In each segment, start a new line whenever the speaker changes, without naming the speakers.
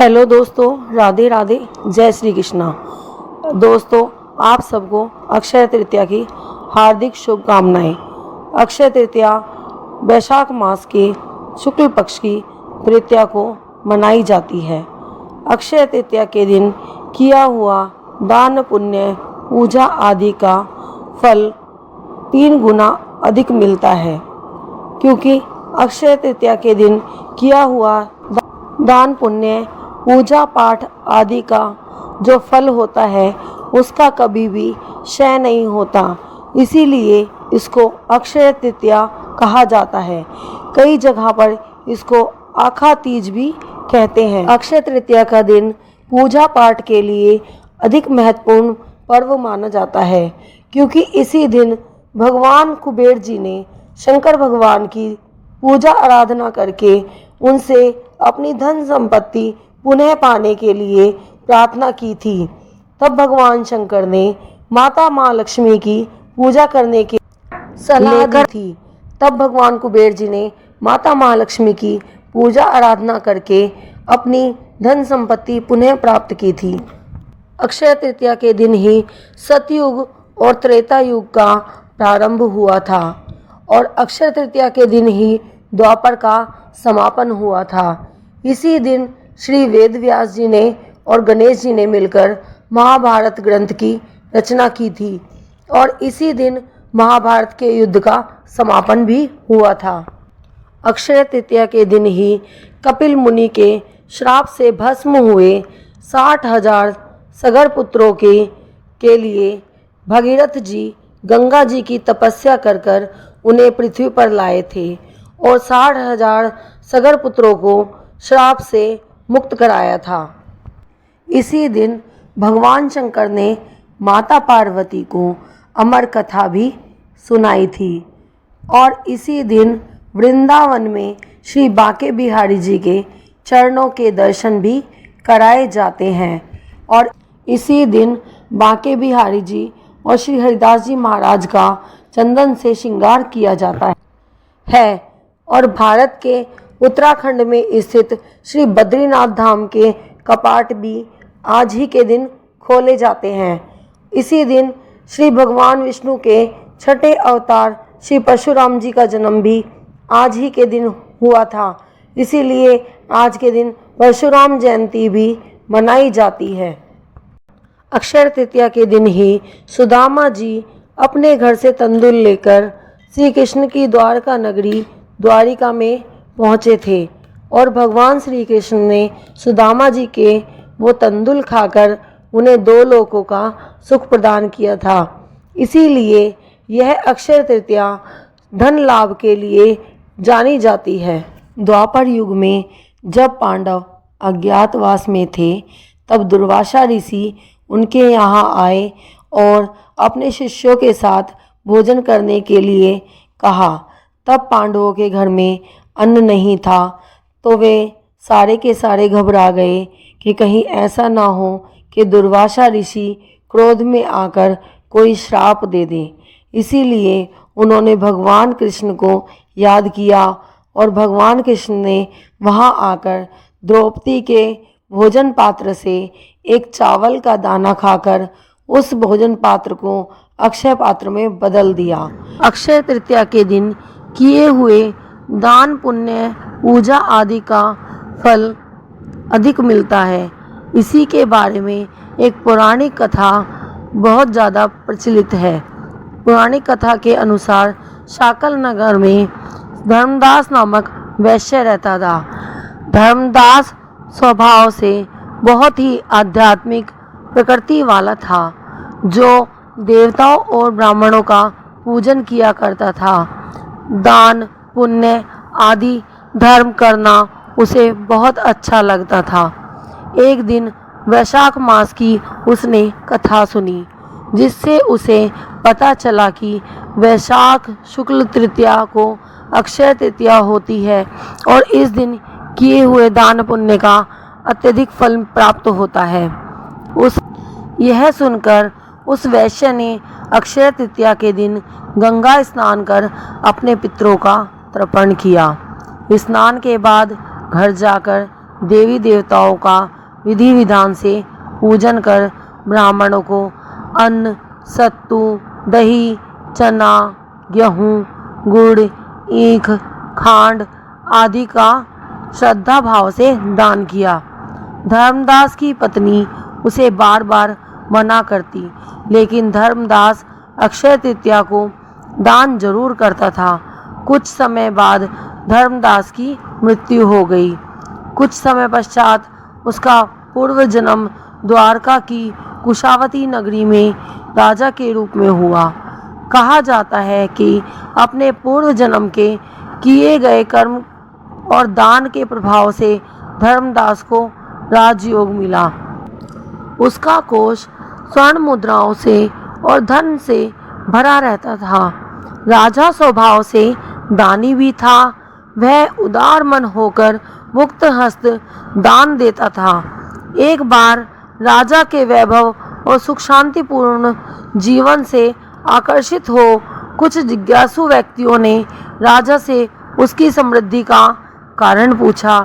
Hello दोस्तों, राधे राधे, जय श्री कृष्णा। दोस्तों, आप सबको अक्षय तृतीया की हार्दिक शुभकामनाएं। अक्षय तृतीया वैशाख मास के शुक्ल पक्ष की तृतीया को मनाई जाती है। अक्षय तृतीया के दिन किया हुआ दान पुण्य पूजा आदि का फल 3 गुना अधिक मिलता है, क्योंकि अक्षय तृतीया के दिन किया हुआ दान पुण्य पूजा पाठ आदि का जो फल होता है उसका कभी भी क्षय नहीं होता। इसीलिए इसको अक्षय तृतीया कहा जाता है। कई जगह पर इसको आखा तीज भी कहते हैं। अक्षय तृतीया का दिन पूजा पाठ के लिए अधिक महत्वपूर्ण पर्व माना जाता है, क्योंकि इसी दिन भगवान कुबेर जी ने शंकर भगवान की पूजा आराधना करके उनसे अपनी धन संपत्ति पुनः पाने के लिए प्रार्थना की थी। तब भगवान शंकर ने माता माँ लक्ष्मी की पूजा करने की सलाह दी थी। तब भगवान कुबेर जी ने माता माँ लक्ष्मी की पूजा आराधना करके अपनी धन संपत्ति पुनः प्राप्त की थी। अक्षय तृतीया के दिन ही सतयुग और त्रेता युग का प्रारंभ हुआ था और अक्षय तृतीया के दिन ही द्वापर का समापन हुआ था। इसी दिन श्री वेद व्यास जी ने और गणेश जी ने मिलकर महाभारत ग्रंथ की रचना की थी और इसी दिन महाभारत के युद्ध का समापन भी हुआ था। अक्षय तृतीया के दिन ही कपिल मुनि के श्राप से भस्म हुए 60,000 सगर पुत्रों के लिए भगीरथ जी गंगा जी की तपस्या कर कर उन्हें पृथ्वी पर लाए थे और 60,000 सगर पुत्रों को श्राप से मुक्त कराया था। इसी दिन भगवान शंकर ने माता पार्वती को अमर कथा भी सुनाई थी और इसी दिन वृंदावन में श्री बांके बिहारी जी के चरणों के दर्शन भी कराए जाते हैं और इसी दिन बांके बिहारी जी और श्री हरिदास जी महाराज का चंदन से श्रृंगार किया जाता है और भारत के उत्तराखंड में स्थित श्री बद्रीनाथ धाम के कपाट भी आज ही के दिन खोले जाते हैं। इसी दिन श्री भगवान विष्णु के छठे अवतार श्री परशुराम जी का जन्म भी आज ही के दिन हुआ था। इसीलिए आज के दिन परशुराम जयंती भी मनाई जाती है। अक्षय तृतीया के दिन ही सुदामा जी अपने घर से तंदूल लेकर श्री कृष्ण की द्वारका नगरी द्वारिका में पहुँचे थे और भगवान श्री कृष्ण ने सुदामा जी के वो तंदूल खाकर उन्हें 2 लोकों का सुख प्रदान किया था। इसीलिए यह अक्षय तृतीया धन लाभ के लिए जानी जाती है। द्वापर युग में जब पांडव अज्ञातवास में थे तब दुर्वासा ऋषि उनके यहाँ आए और अपने शिष्यों के साथ भोजन करने के लिए कहा। तब पांडवों के घर में अन्न नहीं था तो वे सारे के सारे घबरा गए कि कहीं ऐसा ना हो कि दुर्वासा ऋषि क्रोध में आकर कोई श्राप दे दें। इसीलिए उन्होंने भगवान कृष्ण को याद किया और भगवान कृष्ण ने वहां आकर द्रौपदी के भोजन पात्र से एक चावल का दाना खाकर उस भोजन पात्र को अक्षय पात्र में बदल दिया। अक्षय तृतीया के दिन किए हुए दान पुण्य पूजा आदि का फल अधिक मिलता है। इसी के बारे में एक पौराणिक कथा बहुत ज़्यादा प्रचलित है। पौराणिक कथा के अनुसार शाकल नगर में धर्मदास नामक वैश्य रहता था। धर्मदास स्वभाव से बहुत ही आध्यात्मिक प्रकृति वाला था, जो देवताओं और ब्राह्मणों का पूजन किया करता था। दान पुण्य आदि धर्म करना उसे बहुत अच्छा लगता था। एक दिन वैशाख मास की उसने कथा सुनी, जिससे उसे पता चला कि वैशाख शुक्ल तृतीया को अक्षय तृतीया होती है और इस दिन किए हुए दान पुण्य का अत्यधिक फल प्राप्त होता है। यह सुनकर उस वैश्य ने अक्षय तृतीया के दिन गंगा स्नान कर अपने पितरों का तर्पण किया। स्नान के बाद घर जाकर देवी देवताओं का विधि विधान से पूजन कर ब्राह्मणों को अन्न, सत्तू, दही, चना, गेहूँ, गुड़, ईख, खांड आदि का श्रद्धा भाव से दान किया। धर्मदास की पत्नी उसे बार बार मना करती, लेकिन धर्मदास अक्षय तृतीया को दान जरूर करता था। कुछ समय बाद धर्मदास की मृत्यु हो गई। कुछ समय पश्चात उसका पूर्व जन्म द्वारका की कुशावती नगरी में राजा के रूप में हुआ। कहा जाता है कि अपने पूर्व जन्म के किए गए कर्म और दान के प्रभाव से धर्मदास को राजयोग मिला। उसका कोष स्वर्ण मुद्राओं से और धन से भरा रहता था। राजा स्वभाव से दानी भी था। वह उदार मन होकर मुक्त हस्त दान देता था। एक बार राजा के वैभव और सुख शांतिपूर्ण जीवन से आकर्षित हो कुछ जिज्ञासु व्यक्तियों ने राजा से उसकी समृद्धि का कारण पूछा।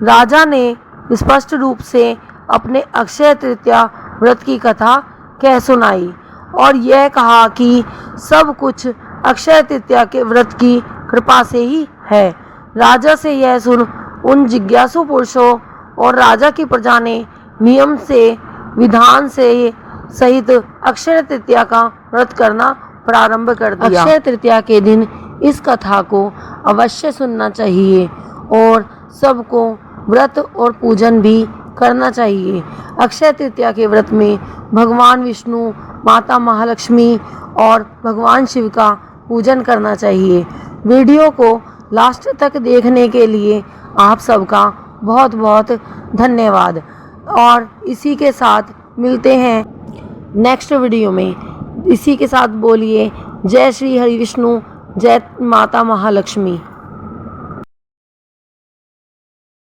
राजा ने स्पष्ट रूप से अपने अक्षय तृतीया व्रत की कथा कह सुनाई और यह कहा कि सब कुछ अक्षय तृतीया के व्रत की कृपा से ही है। राजा से यह सुन उन जिज्ञासु पुरुषों और राजा की प्रजा ने नियम से विधान से सहित अक्षय तृतीया का व्रत करना प्रारंभ कर दिया। अक्षय तृतीया के दिन इस कथा को अवश्य सुनना चाहिए और सबको व्रत और पूजन भी करना चाहिए। अक्षय तृतीया के व्रत में भगवान विष्णु, माता महालक्ष्मी और भगवान शिव का पूजन करना चाहिए। वीडियो को लास्ट तक देखने के लिए आप सबका बहुत बहुत धन्यवाद और इसी के साथ मिलते हैं नेक्स्ट वीडियो में। इसी के साथ बोलिए जय श्री हरि विष्णु, जय माता महालक्ष्मी।